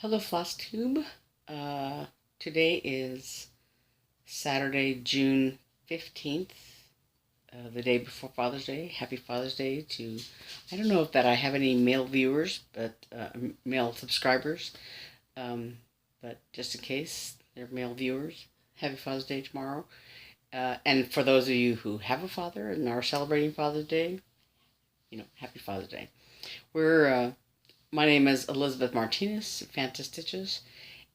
Hello, Flosstube. Today is Saturday, June 15th, the day before Father's Day. Happy Father's Day to, I don't know if that I have any male viewers, but male subscribers, but just in case they're male viewers, happy Father's Day tomorrow. And for those of you who have a father and are celebrating Father's Day, happy Father's Day. My name is Elizabeth Martinez, phantastitches,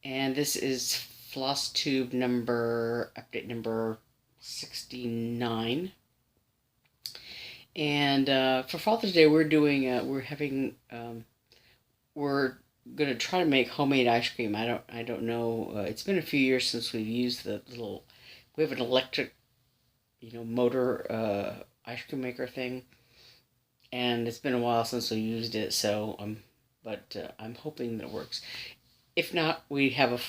and this is Flosstube update number 69. And for Father's Day, we're gonna try to make homemade ice cream. I don't know. It's been a few years since we've used we have an electric, motor ice cream maker thing, and it's been a while since we used it. So I'm hoping that it works. If not, we have a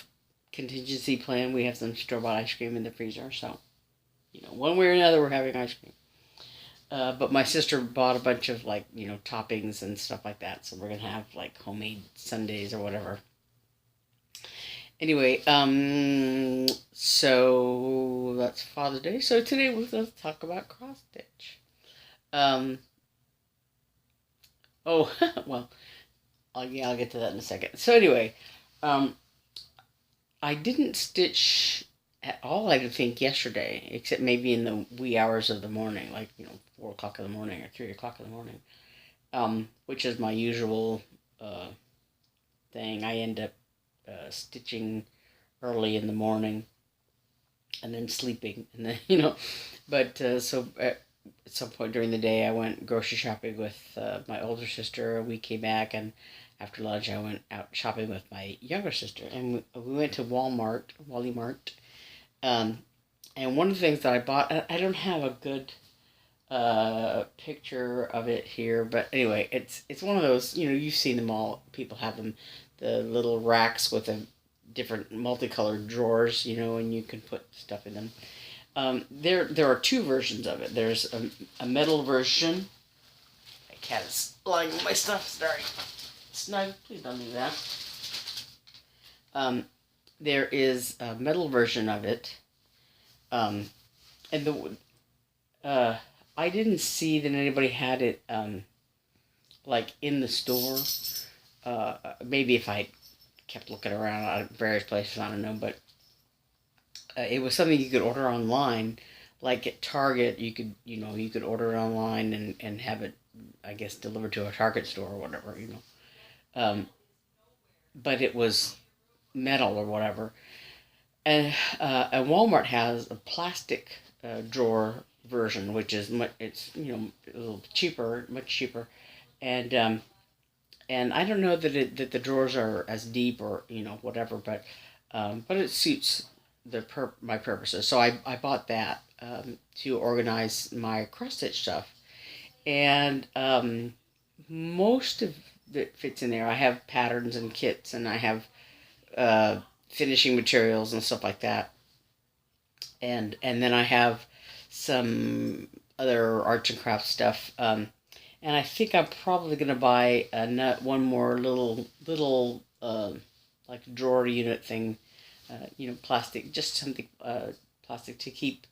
contingency plan. We have some store-bought ice cream in the freezer, so one way or another, we're having ice cream. But my sister bought a bunch of toppings and stuff like that, so we're gonna have homemade sundaes or whatever. Anyway, so that's Father's Day. So today we're gonna talk about cross stitch. Oh, well. I'll get to that in a second. So anyway, I didn't stitch at all, I think, yesterday, except maybe in the wee hours of the morning, 4 o'clock in the morning or 3 o'clock in the morning, which is my usual thing. I end up stitching early in the morning and then sleeping, and then, but so at some point during the day, I went grocery shopping with my older sister. We came back, and after lunch, I went out shopping with my younger sister, and we went to Wally Mart. And one of the things that I bought, I don't have a good picture of it here, but anyway, it's one of those, you've seen them all. People have them, the little racks with the different multicolored drawers, and you can put stuff in them. There are two versions of it. There's a metal version. My cat is lying on my stuff. Sorry. Snug, please don't do that. There is a metal version of it. And I didn't see that anybody had it in the store. Maybe if I kept looking around at various places, I don't know, but it was something you could order online, like at Target. You could order it online and have it, I guess, delivered to a Target store or whatever, but it was metal or whatever. And Walmart has a plastic drawer version, which is it's a little cheaper, much cheaper, and I don't know that the drawers are as deep or whatever, but it suits my purposes. So I bought that to organize my cross stitch stuff, and most of it fits in there. I have patterns and kits, and I have finishing materials and stuff like that, and then I have some other arts and crafts stuff. And I think I'm probably gonna buy one more little drawer unit thing. Plastic, just something plastic to keep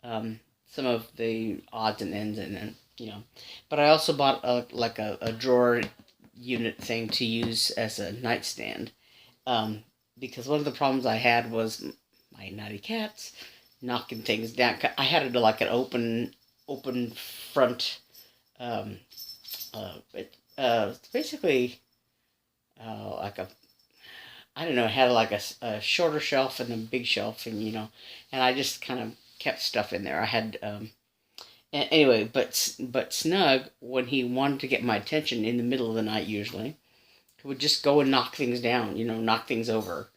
some of the odds and ends in, But I also bought a drawer unit thing to use as a nightstand, because one of the problems I had was my naughty cats knocking things down. I had it like an open front. It's basically like a, I don't know, it had like a shorter shelf and a big shelf, and and I just kind of kept stuff in there. I had anyway, but Snug, when he wanted to get my attention in the middle of the night, usually, he would just go and knock things down, knock things over,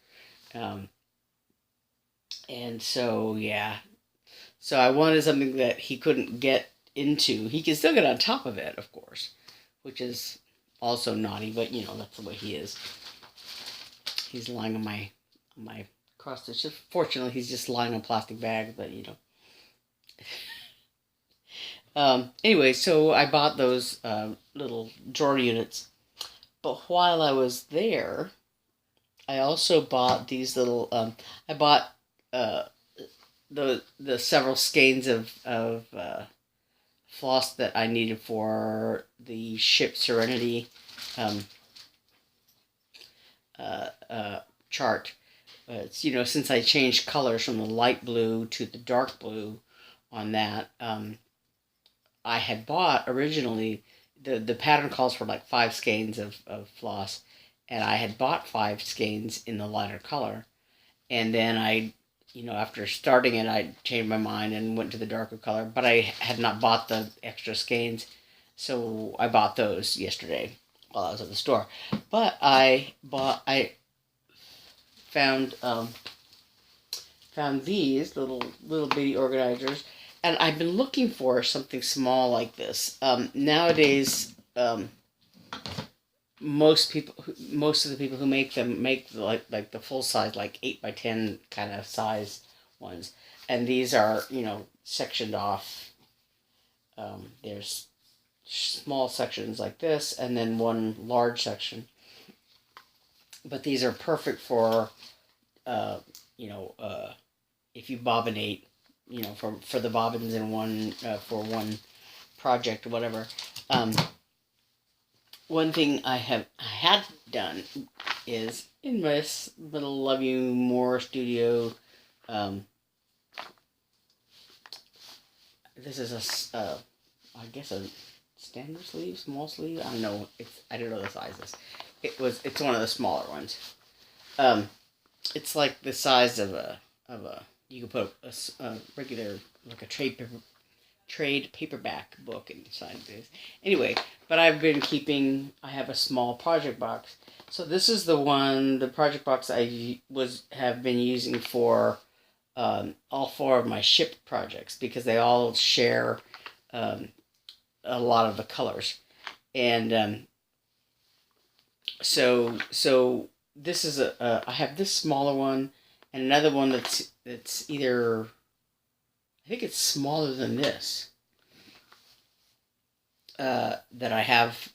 and so yeah, so I wanted something that he couldn't get into. He can still get on top of it, of course, which is also naughty, but that's the way he is. He's lying on my cross stitch. Fortunately, he's just lying on a plastic bag, but Anyway, so I bought those little drawer units, but while I was there, I also bought these little. I bought uh, the several skeins of floss that I needed for the ship Serenity um, uh, uh, chart. It's, since I changed colors from the light blue to the dark blue on that, I had bought originally the pattern calls for like 5 skeins of floss, and I had bought 5 skeins in the lighter color, and then after starting it, I changed my mind and went to the darker color, but I had not bought the extra skeins, so I bought those yesterday while I was at the store. But I found found these little bitty organizers, and I've been looking for something small like this. Nowadays, most of the people who make them make like the full size, like 8 by 10 kind of size ones, and these are sectioned off. There's small sections like this, and then one large section. But these are perfect for if you bobbinate, for the bobbins in one for one project or whatever. One thing I had done is in this little Love You More studio. This is I guess a standard sleeve, small sleeve. I don't know. I don't know the sizes. It's one of the smaller ones. It's like the size of a you can put a regular, like a trade paperback book inside this. Anyway, but I have a small project box. So this is the project box I have been using for all 4 of my ship projects, because they all share a lot of the colors. And so this is I have this smaller one and another one that's either, I think it's smaller than this, that I have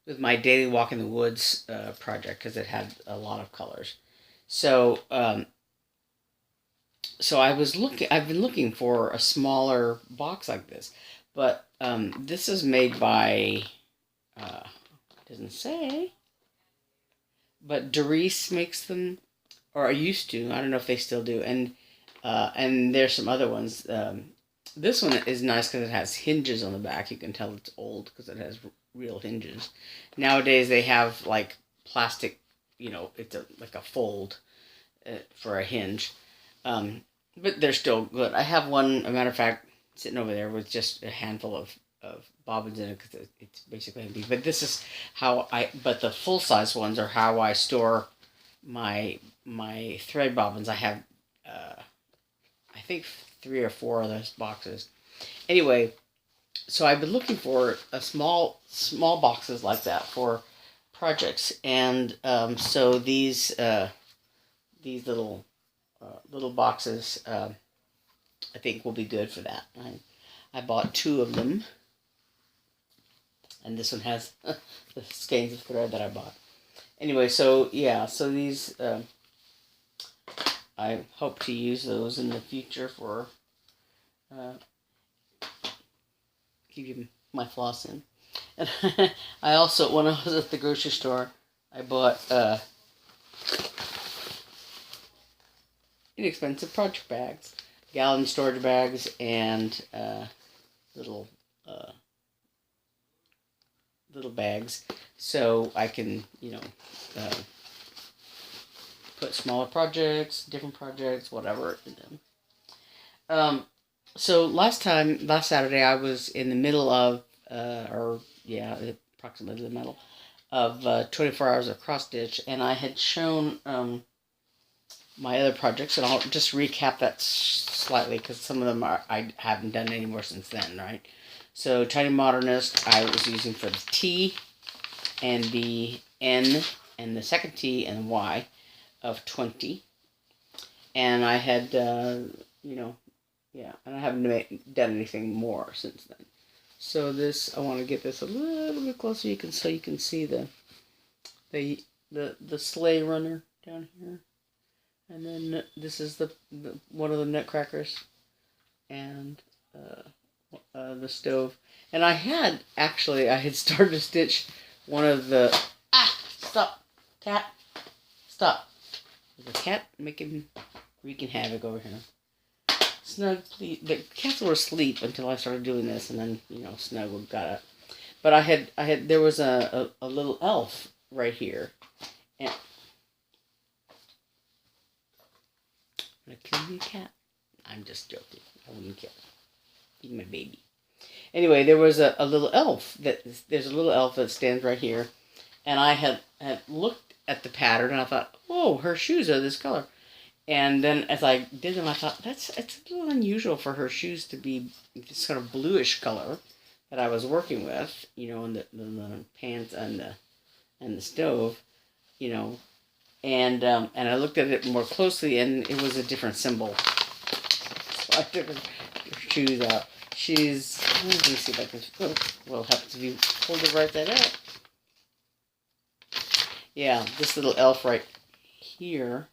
with my Daily Walk in the Woods project, because it had a lot of colors. So I've been looking for a smaller box like this, but this is made by it doesn't say, but Doris makes them, or I used to. I don't know if they still do. And there's some other ones. This one is nice because it has hinges on the back. You can tell it's old because it has real hinges. Nowadays they have like plastic, it's like a fold for a hinge. But they're still good. I have one, a matter of fact, sitting over there with just a handful of bobbins in it, because it's basically empty. But this is but the full size ones are how I store my thread bobbins. I have, I think 3 or 4 of those boxes. Anyway, so I've been looking for a small boxes like that for projects, and so these little boxes, I think will be good for that. I bought 2 of them, and this one has the skeins of thread that I bought. Anyway, so these, I hope to use those in the future for keeping my floss in. And I also, when I was at the grocery store, I bought inexpensive project bags, gallon storage bags, and little bags, so I can put smaller projects, different projects, whatever in them. So last Saturday, I was in the middle of approximately the middle of 24 hours of cross stitch, and I had shown my other projects, and I'll just recap that slightly because some of them I haven't done anymore since then, right? So Tiny Modernist I was using for the T and the N and the second T and Y of 20, and I had and I haven't done anything more since then. So this, I want to get this a little bit closer, so you can see the the sleigh runner down here, and then this is the one of the nutcrackers, and the stove. And I had started to stitch one of the stop cat stop. There's a cat wreaking havoc over here. Snug, please. The cats were asleep until I started doing this, and then Snug got up. But there was a little elf right here, and I'm gonna kill you, cat. I'm just joking. I wouldn't kill him. He's my baby. Anyway, there was a little elf there's a little elf that stands right here, and I had looked at the pattern and I thought, oh, her shoes are this color. And then as I did them, I thought it's a little unusual for her shoes to be this sort of bluish color that I was working with, in the pants and the stove, and I looked at it more closely, and it was a different symbol. So I took her shoes out. Let me see if I can. Oh, well, it happens if you hold it right there up. Yeah, this little elf right here.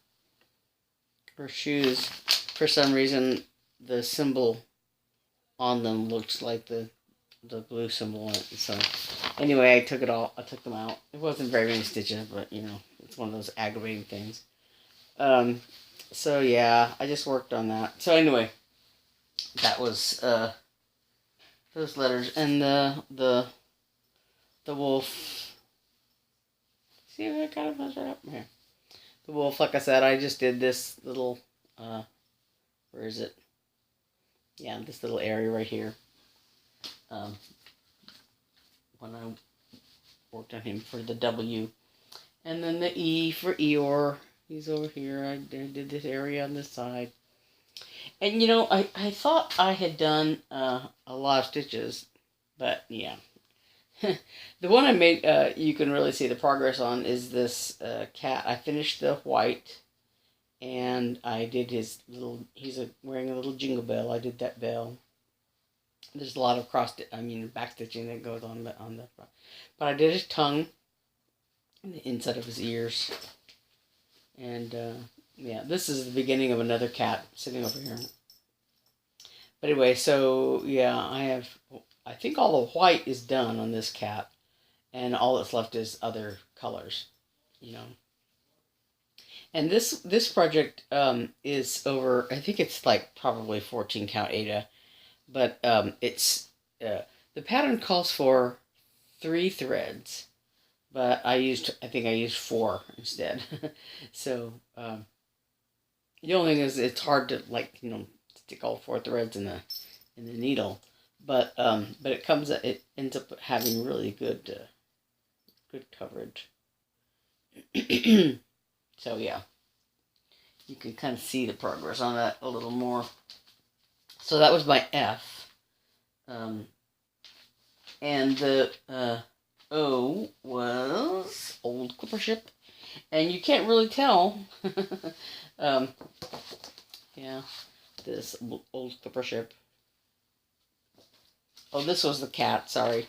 Her shoes, for some reason, the symbol on them looks like the blue symbol on it. So, anyway, I took them out. It wasn't very many stitches, but it's one of those aggravating things. So yeah, I just worked on that. So anyway, that was those letters, and the wolf. See if I kind of messed it up here. The wolf, like I said, I just did this little, where is it? Yeah, this little area right here. When I worked on him for the W. And then the E for Eeyore. He's over here. I did this area on this side. And, I thought I had done a lot of stitches, but, yeah. The one I made, you can really see the progress on, is this cat. I finished the white, and I did his little, wearing a little jingle bell. I did that bell. There's a lot of back stitching that goes on the front. But I did his tongue, and the inside of his ears. And, yeah, this is the beginning of another cat sitting over here. But anyway, so, yeah, I think all the white is done on this cat, and all that's left is other colors, And this project is over, I think it's like probably 14 count Ada, but it's the pattern calls for 3 threads, but I think I used 4 instead. So the only thing is it's hard to stick all 4 threads in the needle. But it ends up having really good coverage. So yeah, you can kind of see the progress on that a little more. So that was my F, and the O was old clipper ship, and you can't really tell. Yeah, this old clipper ship. Oh, this was the cat, sorry.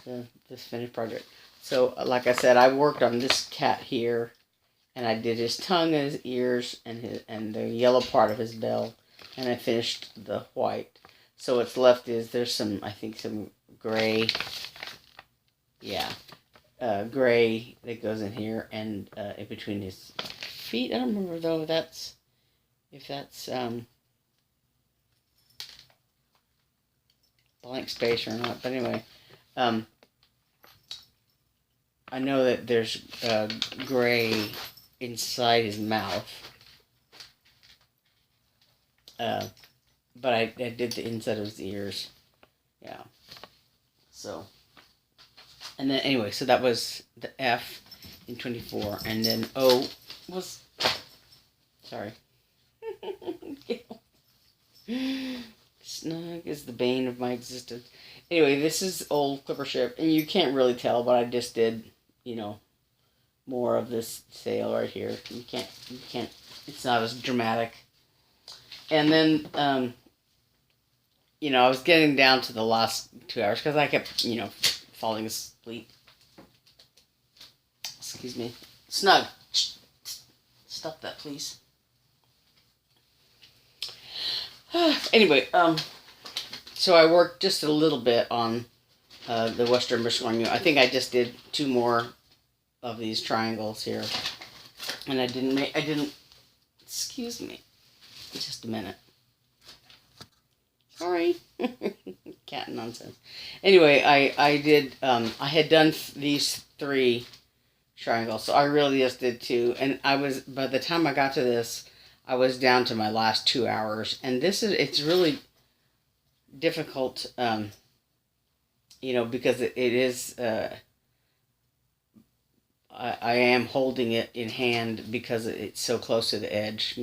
This finished project. So, like I said, I worked on this cat here, and I did his tongue and his ears and the yellow part of his bell, and I finished the white. So what's left is there's some gray, gray that goes in here and in between his feet. I don't remember though if that's blank space or not, but anyway, I know that there's gray inside his mouth, but I did the inside of his ears, yeah, so, and then anyway, so that was the F in 24, and then O was, sorry, Snug is the bane of my existence. Anyway, this is old clipper ship, and you can't really tell, but I just did, more of this sail right here. You can't, it's not as dramatic. And then, I was getting down to the last 2 hours, because I kept, falling asleep. Excuse me. Snug. Stop that, please. Anyway, so I worked just a little bit on the Western Biscornu. I think I just did 2 more of these triangles here, and I didn't. Excuse me, just a minute. Sorry, cat nonsense. Anyway, I did. I had done these 3 triangles, so I really just did 2, and I was, by the time I got to this, I was down to my last 2 hours, and it's really difficult, because it is. I am holding it in hand because it's so close to the edge,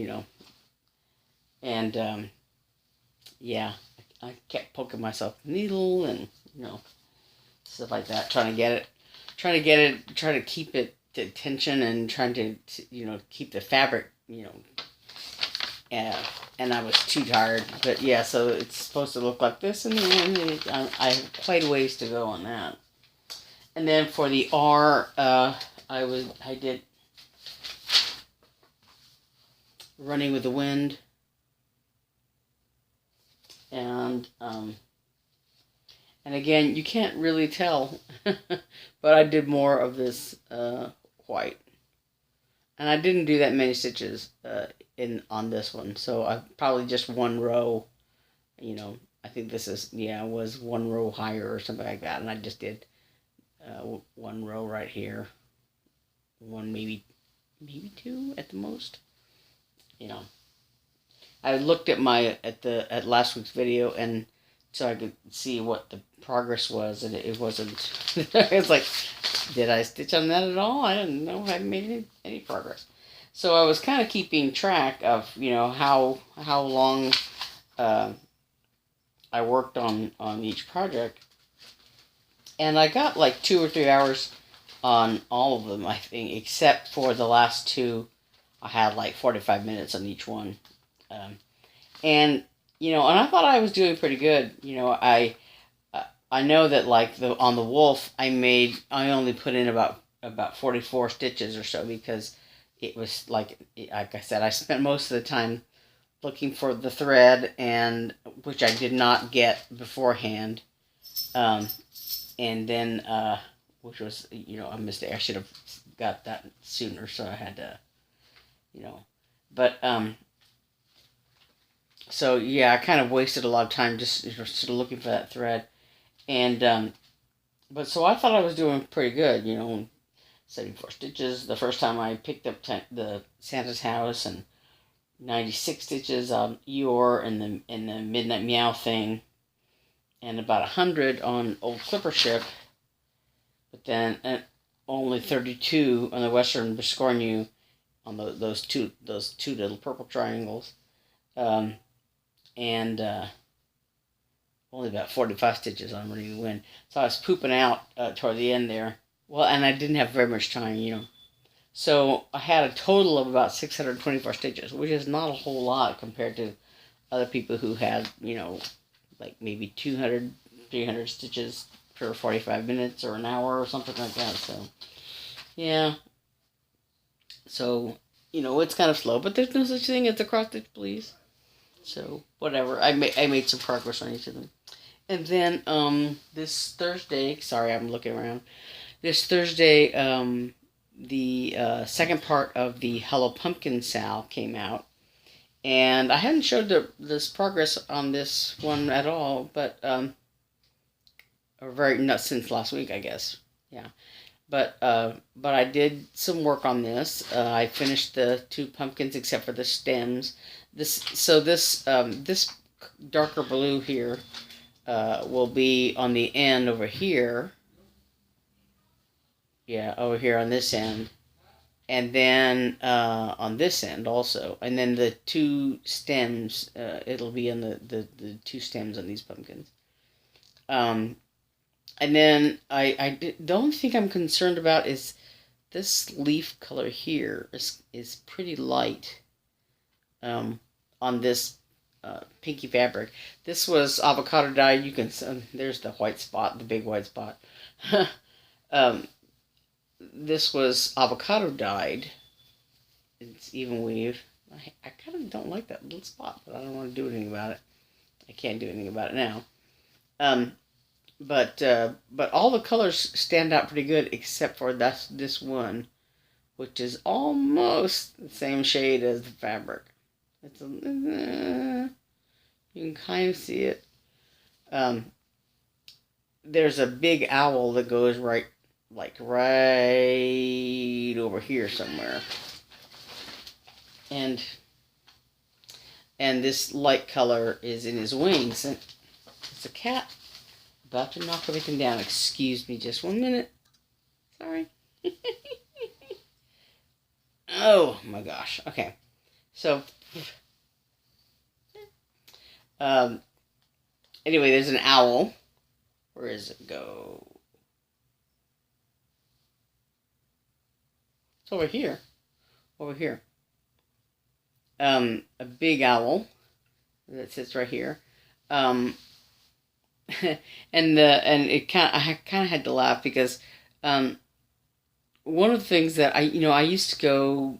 and yeah, I kept poking myself with a needle and stuff like that, trying to keep it to tension and trying to keep the fabric, and I was too tired. But yeah, so it's supposed to look like this in the end. I have quite a ways to go on that. And then for the R, I did Running with the Wind, and again, you can't really tell, but I did more of this white, and I didn't do that many stitches on this one, so I probably just 1 row. I think this was 1 row higher or something like that, and I just did 1 row right here, 1 maybe 2 at the most. I looked at at last week's video, and so I could see what the progress was, and it wasn't. It's like, did I stitch on that at all? I didn't know I hadn't made any progress. So I was kind of keeping track of how long I worked on each project, and I got like 2 or 3 hours on all of them, I think, except for the last 2. I had like 45 minutes on each one, and I thought I was doing pretty good. I know that like on the wolf, I only put in about 44 stitches or so, because it was like I said, I spent most of the time looking for the thread, and which I did not get beforehand, and then which was a mistake. I should have got that sooner, so I had to but so yeah, I kind of wasted a lot of time just sort of looking for that thread, and but so I thought I was doing pretty good, 74 stitches the first time I picked up the Santa's house, and 96 stitches on Eeyore and the Midnight Meow thing, and about 100 on Old Clipper Ship, but then only 32 on the Western Biscornu, on those two little purple triangles, and only about 45 stitches on Running with the Wind. So I was pooping out toward the end there. Well, and I didn't have very much time, So I had a total of about 624 stitches, which is not a whole lot compared to other people who had, like maybe 200, 300 stitches for 45 minutes or an hour or something like that. So, yeah. So, it's kind of slow, but there's no such thing as a cross stitch, please. So, whatever. I made some progress on each of them. And then, this Thursday, sorry, I'm looking around. This Thursday, the second part of the Hello Pumpkin Sal came out. And I hadn't showed this progress on this one at all, but, not since last week, I guess. Yeah. But I did some work on this. I finished the 2 pumpkins except for the stems. This darker blue here will be on the end over here. Yeah, over here on this end, and then on this end also, and then the 2 stems. It'll be on the 2 stems on these pumpkins. And then the only thing I'm concerned about is this leaf color here is pretty light on this pinky fabric. This was avocado dye. You can there's the white spot, the big white spot. this was avocado dyed. It's even weave. I kind of don't like that little spot, but I don't want to do anything about it. I can't do anything about it now. Um, but all the colors stand out pretty good except for this one, which is almost the same shade as the fabric. It's you can kind of see it. Um, there's a big owl that goes right over here somewhere, and this light color is in his wings, and it's a cat about to knock everything down. Excuse me just 1 minute. Sorry. Oh my gosh. Okay. So, um, anyway, there's an owl. Where does it go? It's over here. Over here. A big owl that sits right here. And I kind of had to laugh because one of the things that I used to go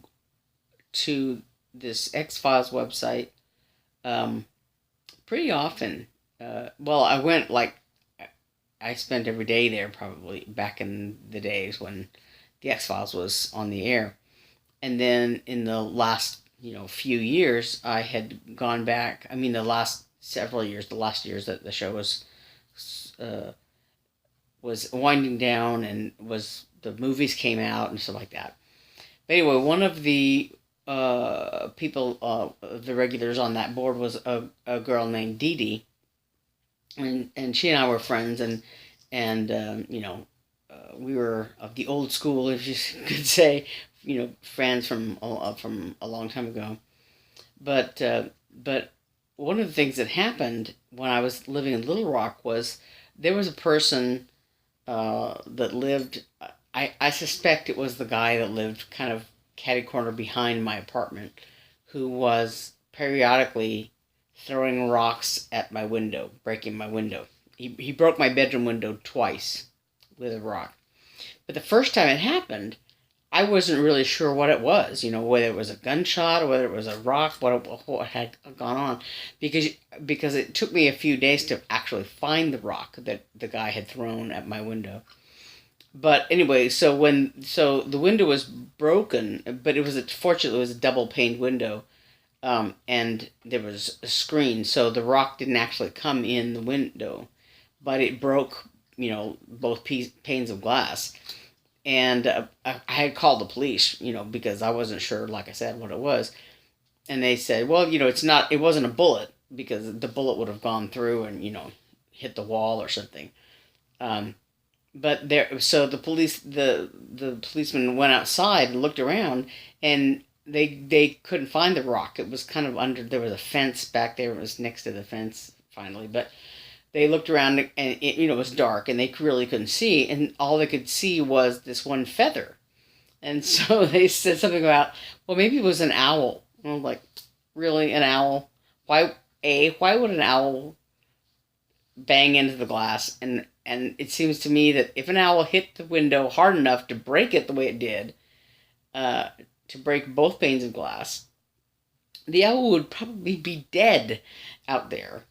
to this X-Files website pretty often. Well, I went I spent every day there probably back in the days when the X-Files was on the air. And then in the last, few years, I had gone back. I mean, the last several years, the last years that the show was winding down and the movies came out and stuff like that. But anyway, one of the people, the regulars on that board was a girl named Dee Dee, and she and I were friends, and we were of the old school, if you could say, friends from a long time ago. But one of the things that happened when I was living in Little Rock was there was a person that lived. I suspect it was the guy that lived kind of catty corner behind my apartment, who was periodically throwing rocks at my window, breaking my window. He broke my bedroom window twice with a rock. But the first time it happened, I wasn't really sure what it was, whether it was a gunshot or whether it was a rock, what had gone on, because it took me a few days to actually find the rock that the guy had thrown at my window. But anyway, so the window was broken, but fortunately it was a double paned window, and there was a screen, so the rock didn't actually come in the window, but it broke, both panes of glass. And I had called the police, because I wasn't sure, like I said, what it was. And they said, well, it wasn't a bullet, because the bullet would have gone through and, hit the wall or something. So the policeman went outside and looked around, and they couldn't find the rock. It was kind of there was a fence back there. It was next to the fence, finally. But they looked around, and it was dark, and they really couldn't see, and all they could see was this one feather. And so they said something about, well, maybe it was an owl. And I'm like, really, an owl? Why would an owl bang into the glass? And it seems to me that if an owl hit the window hard enough to break it the way it did, to break both panes of glass, the owl would probably be dead out there.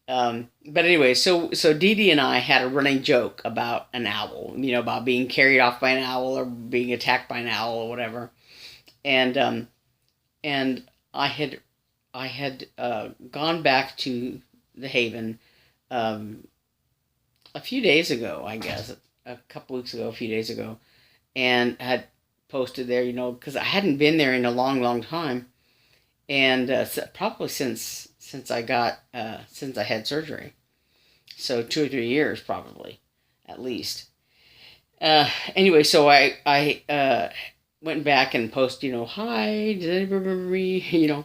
But anyway, so Dee Dee and I had a running joke about an owl, about being carried off by an owl or being attacked by an owl or whatever. And I had gone back to the Haven, a few days ago, I guess, a few days ago, and had posted there, because I hadn't been there in a long, long time, and probably since I had surgery, so 2 or 3 years probably, at least. Anyway, so I went back and posted, hi, does anybody remember me,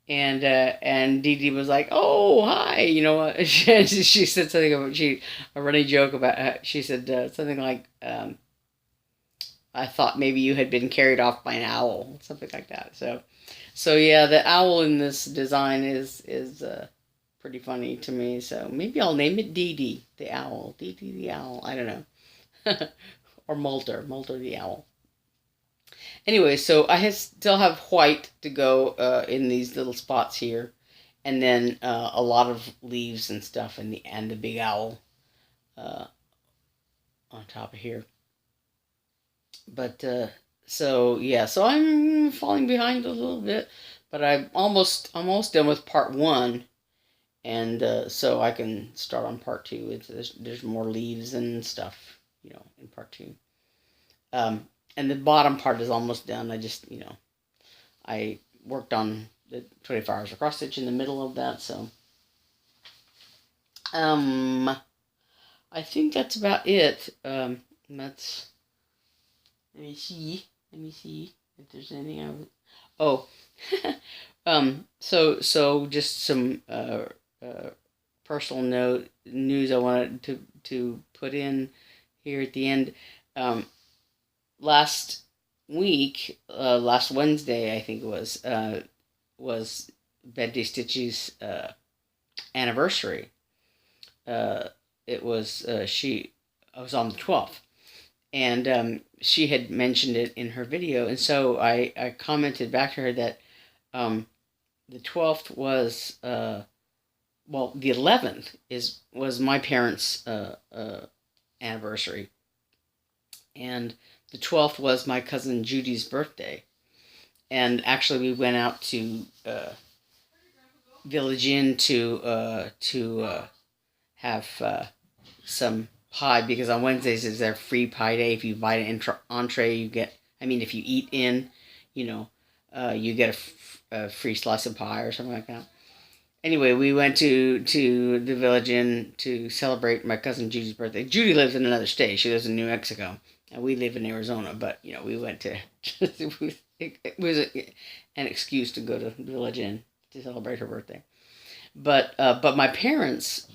and Dee Dee was like, oh, hi, she said something about, a running joke about, she said something like, I thought maybe you had been carried off by an owl, something like that. So yeah, the owl in this design is pretty funny to me. So maybe I'll name it Dee Dee the owl. Dee Dee the owl. I don't know. or Mulder the owl. Anyway, so still have white to go in these little spots here, and then a lot of leaves and stuff, and the big owl uh, on top of here. But so yeah, so I'm falling behind a little bit, but I'm almost done with part one, and so I can start on part two. There's more leaves and stuff, in part two. And the bottom part is almost done. I just, I worked on the 24 hours of cross stitch in the middle of that, so I think that's about it. That's let me see if there's anything I would. Oh, so just some personal news I wanted to put in here at the end. Last week, last Wednesday, I think it was Betty Stitch's anniversary. It was I was on the 12th, and she had mentioned it in her video, and so I commented back to her that the 12th was well, the 11th was my parents' anniversary, and the 12th was my cousin Judy's birthday. And actually, we went out to Village Inn to have some pie, because on Wednesdays is their free pie day. If you buy an entree, you get. I mean, if you eat in, you get a free slice of pie or something like that. Anyway, we went to the Village Inn to celebrate my cousin Judy's birthday. Judy lives in another state. She lives in New Mexico. And we live in Arizona, but, we went to, it was an excuse to go to the Village Inn to celebrate her birthday. But my parents,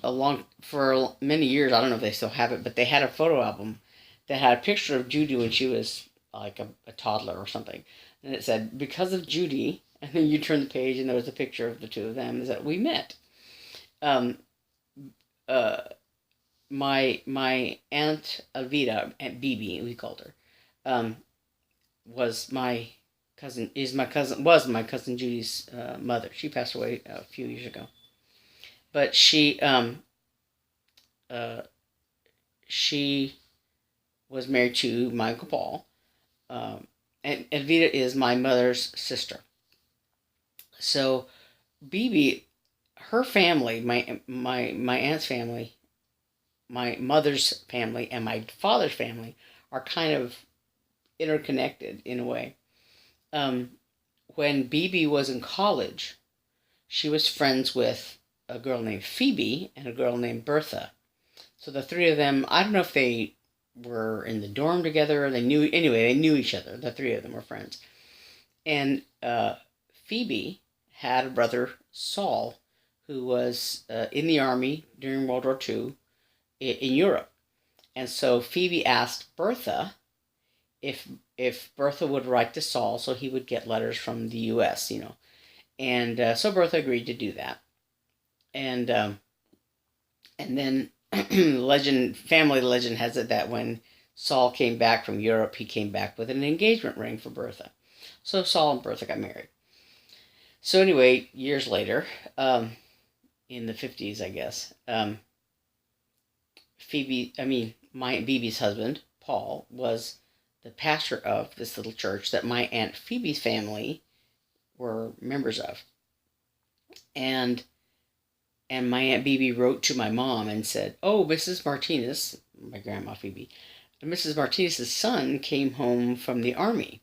for many years, I don't know if they still have it, but they had a photo album that had a picture of Judy when she was like a toddler or something. And it said, because of Judy, and then you turn the page and there was a picture of the two of them, is that we met. My aunt Alvida, Aunt Bibi, we called her, was my cousin Judy's mother. She passed away a few years ago, but she was married to my Uncle Paul, and Alvida is my mother's sister. So Bibi, her family, my aunt's family, my mother's family, and my father's family are kind of interconnected in a way. When Bibi was in college, she was friends with a girl named Phoebe and a girl named Bertha. So the three of them, I don't know if they were in the dorm together or they knew each other. The three of them were friends. And Phoebe had a brother, Saul, who was in the army during World War II in Europe. And so Phoebe asked Bertha if Bertha would write to Saul so he would get letters from the U.S., And so Bertha agreed to do that. And then family legend has it that when Saul came back from Europe, he came back with an engagement ring for Bertha. So Saul and Bertha got married. So anyway, years later, in the 50s, I guess, my Aunt Bibi's husband, Paul, was the pastor of this little church that my Aunt Phoebe's family were members of. And my Aunt Bibi wrote to my mom and said, "Oh, Mrs. Martinez," my grandma Phoebe, "Mrs. Martinez's son came home from the army."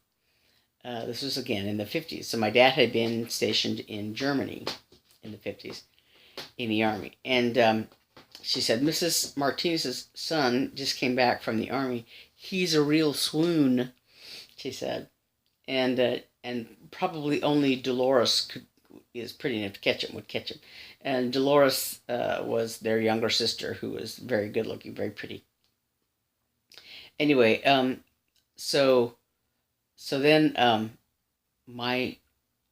This was again in the 50s. So my dad had been stationed in Germany in the 50s in the army. And she said, "Mrs. Martinez's son just came back from the army. He's a real swoon," she said. And probably only Dolores is pretty enough to would catch him. And Dolores was their younger sister, who was very good looking, very pretty. Anyway, so then my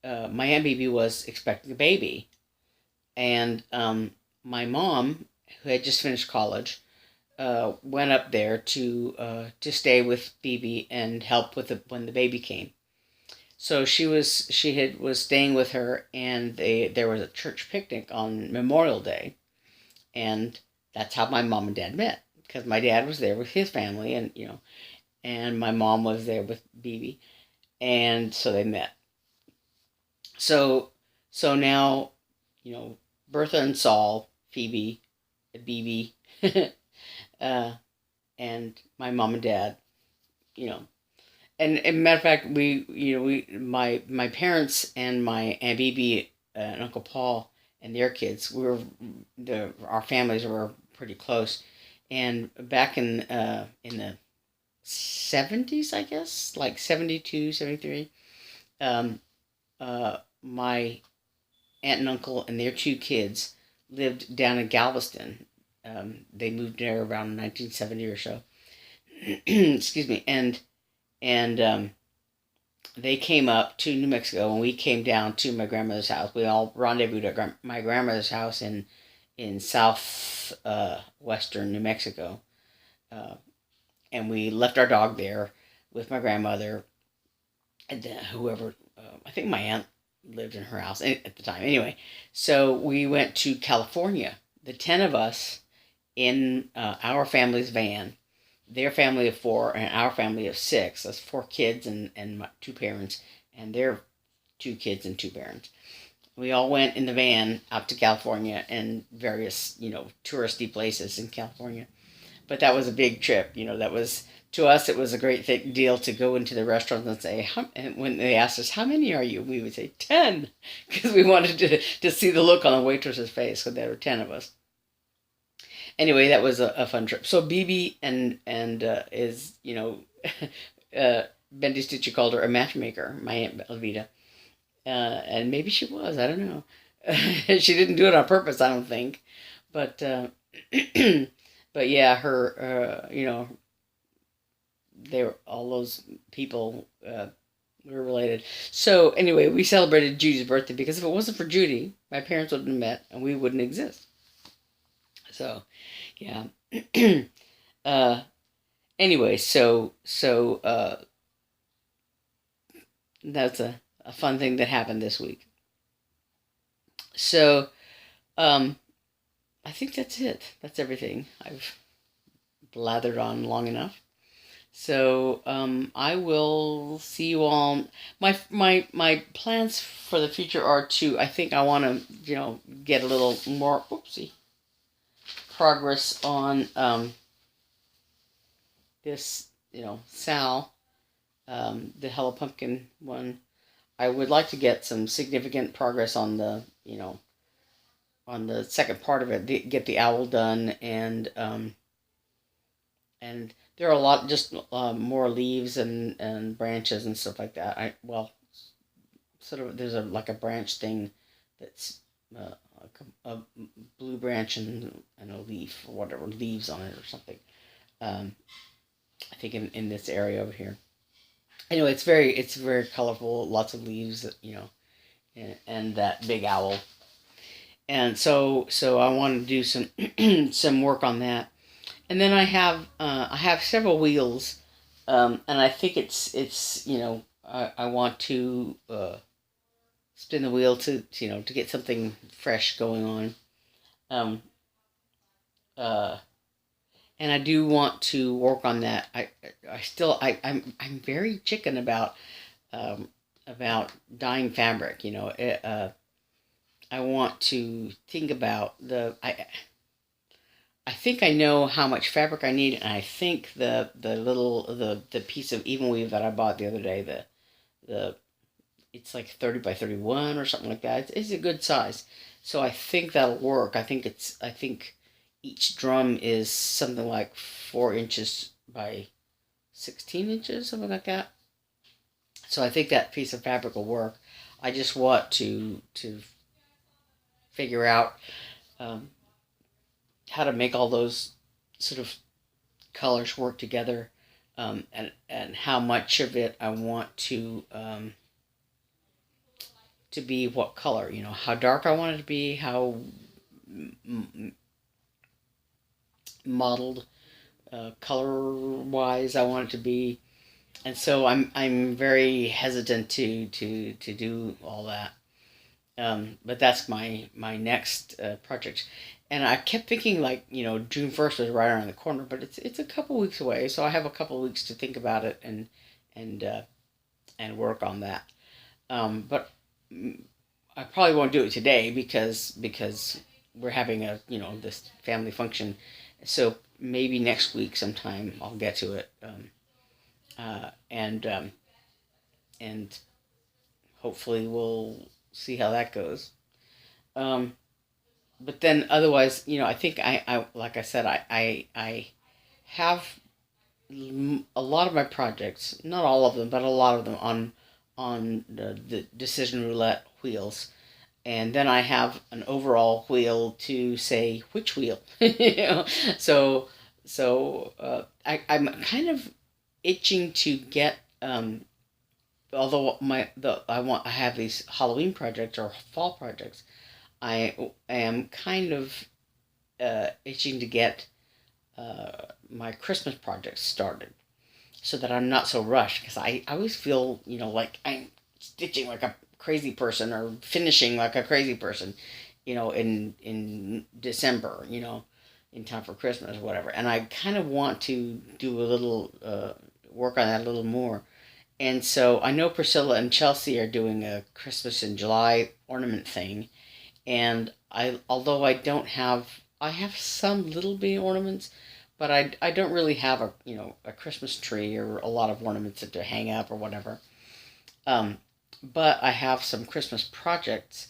Aunt Bibi was expecting a baby, and my mom, who had just finished college, went up there to stay with Phoebe and help with when the baby came. So was staying with her, and there was a church picnic on Memorial Day, and that's how my mom and dad met, because my dad was there with his family, and and my mom was there with Phoebe, and so they met. So so now, Bertha and Saul, Phoebe, Phoebe, uh, and my mom and dad, you know. And matter of fact, my parents and my Aunt Bibi and Uncle Paul and their kids, our families were pretty close, and back in the 70s, I guess, like 72, 73, my aunt and uncle and their two kids lived down in Galveston. They moved there around 1970 or so. Excuse me, and they came up to New Mexico, and we came down to my grandmother's house. We all rendezvoused at my grandmother's house in south western New Mexico, uh, and we left our dog there with my grandmother and then whoever. I think my aunt lived in her house at the time. Anyway, so we went to California. The 10 of us in our family's van, their family of 4 and our family of 6. That's 4 kids and my 2 parents, and their 2 kids and 2 parents. We all went in the van out to California and various, touristy places in California. But that was a big trip. That was, to us, it was a great deal to go into the restaurants and say, and when they asked us, how many are you? We would say 10, because we wanted to see the look on the waitress's face, because there were 10 of us. Anyway, that was a fun trip. So BB and is, Bendy Stitchy called her a matchmaker, my Aunt Elvita. And maybe she was, I don't know. She didn't do it on purpose, I don't think. But but yeah, her, they were all those people were related. So anyway, we celebrated Judy's birthday, because if it wasn't for Judy, my parents wouldn't have met and we wouldn't exist. So, yeah. uh, anyway, so that's a fun thing that happened this week. So, um, I think that's it. That's everything. I've blathered on long enough. So I will see you all. My plans for the future are to. I think I want to get a little more. Oopsie. Progress on this Sal, the Hello Pumpkin one. I would like to get some significant progress on the on the second part of it. Get the owl done, and there are a lot, just more leaves and branches and stuff like that. Sort of, there's a branch thing that's a blue branch and a leaf or whatever, leaves on it or something. I think in this area over here. Anyway, it's very colorful, lots of leaves, and that big owl. And so I want to do some some work on that. And then I have several wheels, and I think it's I want to spin the wheel to get something fresh going on. Um, uh, and I do want to work on that. I'm very chicken about dyeing fabric. I want to think about I think I know how much fabric I need, and I think the piece of even weave that I bought the other day, the it's like 30 by 31 or something like that. It's a good size, so I think that'll work. I think each drum is something like 4 inches by 16 inches, something like that. So I think that piece of fabric will work. I just want to figure out um, how to make all those sort of colors work together, and how much of it I want to be what color. How dark I want it to be, how modeled color wise I want it to be, and so I'm very hesitant to do all that. But that's my next project, and I kept thinking like June 1st was right around the corner, but it's a couple weeks away, so I have a couple weeks to think about it and and work on that. But I probably won't do it today because we're having a this family function, so maybe next week sometime I'll get to it. And hopefully we'll see how that goes. Um, but then otherwise, I think I like I said, I have a lot of my projects, not all of them, but a lot of them on the decision roulette wheels, and then I have an overall wheel to say which wheel. So I'm kind of itching to get although I have these Halloween projects or fall projects, I am kind of itching to get my Christmas projects started so that I'm not so rushed, because I always feel like I'm stitching like a crazy person or finishing like a crazy person, in December, in time for Christmas or whatever, and I kind of want to do a little work on that a little more. And so I know Priscilla and Chelsea are doing a Christmas in July ornament thing, and although I have some little bitty ornaments, but I don't really have a Christmas tree or a lot of ornaments to hang up or whatever. Um, but I have some Christmas projects.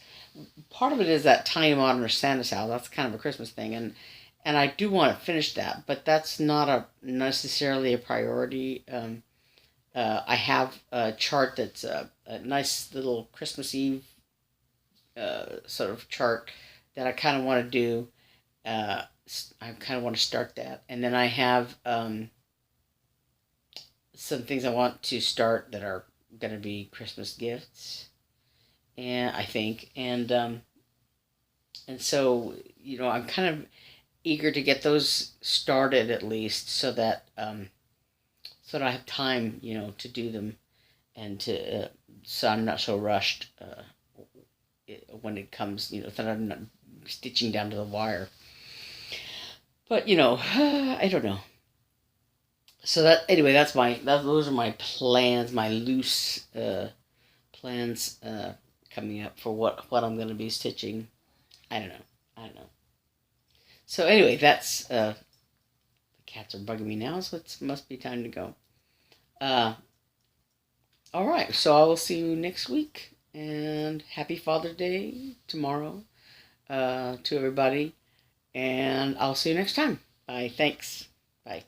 Part of it is that tiny modern Santa's house. That's kind of a Christmas thing, and I do want to finish that, but that's not necessarily a priority. I have a chart that's a nice little Christmas Eve sort of chart that I kind of want to do. I kind of want to start that, and then I have some things I want to start that are going to be Christmas gifts, and I think, and so I'm kind of eager to get those started at least, so that I have time, to do them, and to so I'm not so rushed when it comes, that I'm not stitching down to the wire. But I don't know. So that anyway, those are my plans, my loose plans coming up for what I'm going to be stitching. I don't know. I don't know. So anyway, that's the cats are bugging me now, so it must be time to go. Uh, all right, so I will see you next week, and happy Father's Day tomorrow to everybody, and I'll see you next time. Bye. Thanks. Bye.